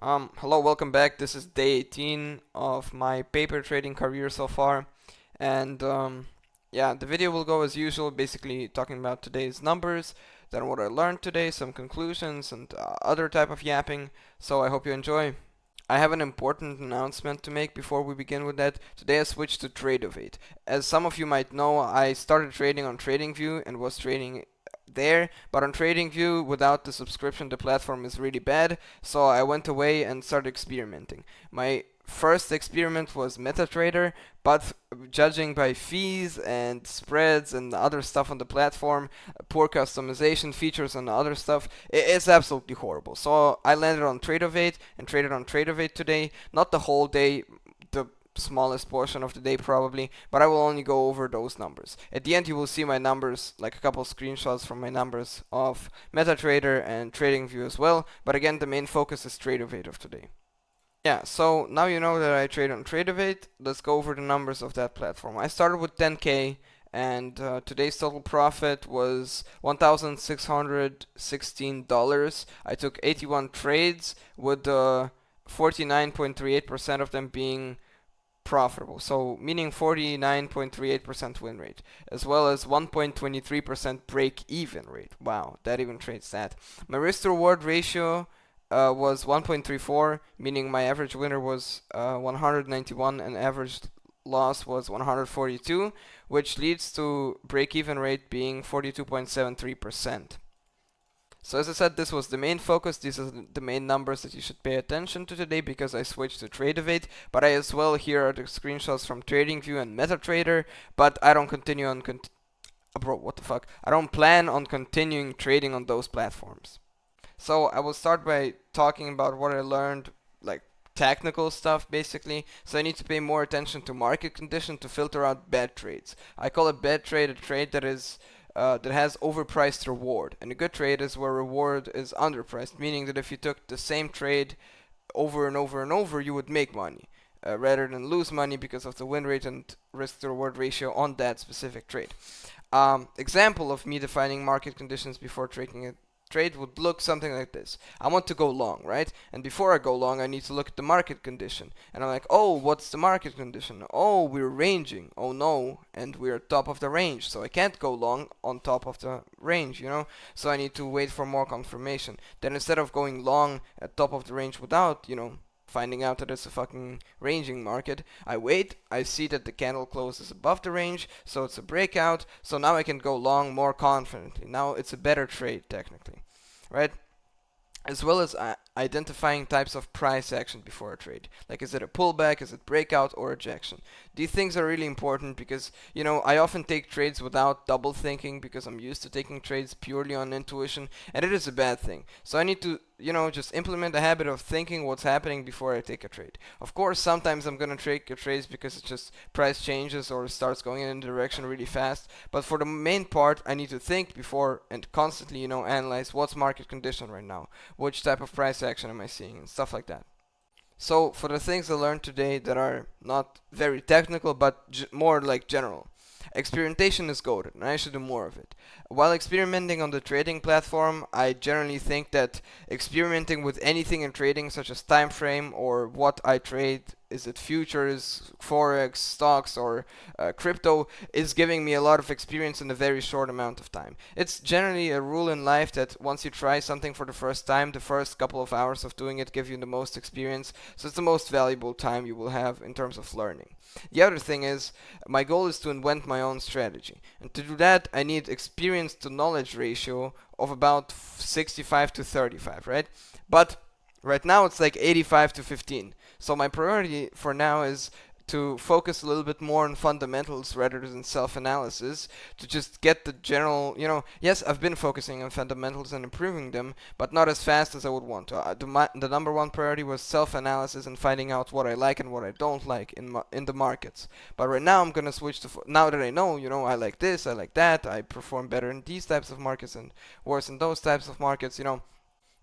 Hello, welcome back. This is day 18 of my paper trading career so far. And yeah, the video will go as usual, basically talking about today's numbers, then what I learned today, some conclusions, and other type of yapping. So I hope you enjoy. I have an important announcement to make before we begin with that. Today I switched to Tradeovate. As some of you might know, I started trading on TradingView and was trading there, but on TradingView without the subscription the platform is really bad, so I went away and started experimenting. My first experiment was MetaTrader, but judging by fees and spreads and other stuff on the platform, poor customization features and other stuff, it's absolutely horrible. So I landed on Tradeovate and traded on Tradeovate today. Not the whole day, the smallest portion of the day probably, but I will only go over those numbers. At the end you will see my numbers, like a couple screenshots from my numbers of MetaTrader and TradingView as well, but again the main focus is Tradeovate of today. Yeah, so now you know that I trade on Tradeovate. Let's go over the numbers of that platform. I started with 10k and today's total profit was $1,616. I took 81 trades with 49.38% of them being profitable, so meaning 49.38% win rate, as well as 1.23% break even rate. Wow, that even trades that. My risk to reward ratio was 1.34, meaning my average winner was 191 and average loss was 142, which leads to break even rate being 42.73%. So as I said, this was the main focus. These are the main numbers that you should pay attention to today because I switched to Tradeovate. But I as well, here are the screenshots from TradingView and MetaTrader. But I don't continue on bro, what the fuck? I don't plan on continuing trading on those platforms. So I will start by talking about what I learned, like technical stuff basically. So I need to pay more attention to market condition to filter out bad trades. I call a bad trade a trade that has overpriced reward, and a good trade is where reward is underpriced, meaning that if you took the same trade over and over and over, you would make money rather than lose money because of the win rate and risk to reward ratio on that specific trade. Example of me defining market conditions before taking a trade would look something like this. I want to go long, right? And before I go long, I need to look at the market condition. And I'm like, oh, what's the market condition? Oh, we're ranging. Oh no, and we're top of the range, so I can't go long on top of the range, you know? So I need to wait for more confirmation. Then instead of going long at top of the range without, finding out that it's a fucking ranging market, I wait, I see that the candle closes above the range, so it's a breakout, so now I can go long more confidently. Now it's a better trade technically, right? As well as identifying types of price action before a trade. Like, is it a pullback, is it breakout, or ejection? These things are really important because, I often take trades without double thinking because I'm used to taking trades purely on intuition, and it is a bad thing. So I need to, just implement a habit of thinking what's happening before I take a trade. Of course, sometimes I'm gonna take a trade because it's just price changes or starts going in a direction really fast, but for the main part, I need to think before and constantly, analyze what's market condition right now, which type of price action am I seeing, and stuff like that. So for the things I learned today that are not very technical but more like general. Experimentation is goated, and I should do more of it. While experimenting on the trading platform, I generally think that experimenting with anything in trading, such as time frame or what I trade, is it futures, forex, stocks, or crypto, is giving me a lot of experience in a very short amount of time. It's generally a rule in life that once you try something for the first time, the first couple of hours of doing it give you the most experience, so it's the most valuable time you will have in terms of learning. The other thing is, my goal is to invent my own strategy, and to do that I need experience to knowledge ratio of about 65 to 35, right? But right now it's like 85 to 15. So my priority for now is to focus a little bit more on fundamentals rather than self-analysis, to just get the general, yes, I've been focusing on fundamentals and improving them, but not as fast as I would want to. The number one priority was self-analysis and finding out what I like and what I don't like in the markets. But right now I'm gonna switch to, now that I know, I like this, I like that, I perform better in these types of markets and worse in those types of markets,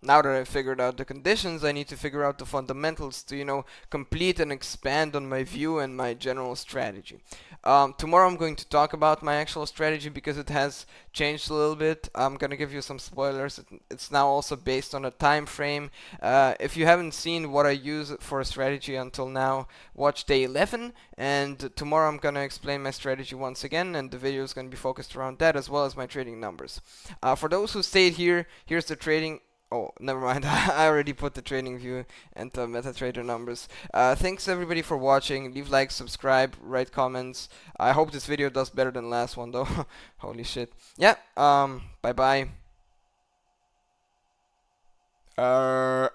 Now that I've figured out the conditions, I need to figure out the fundamentals to, complete and expand on my view and my general strategy. Tomorrow I'm going to talk about my actual strategy because it has changed a little bit. I'm gonna give you some spoilers. It's now also based on a time frame. If you haven't seen what I use for a strategy until now, watch day 11. And tomorrow I'm gonna explain my strategy once again, and the video is gonna be focused around that as well as my trading numbers. For those who stayed here, here's the trading. Oh, never mind. I already put the trading view and the MetaTrader numbers. Thanks everybody for watching. Leave likes, subscribe, write comments. I hope this video does better than last one though. Holy shit. Yeah. Bye bye.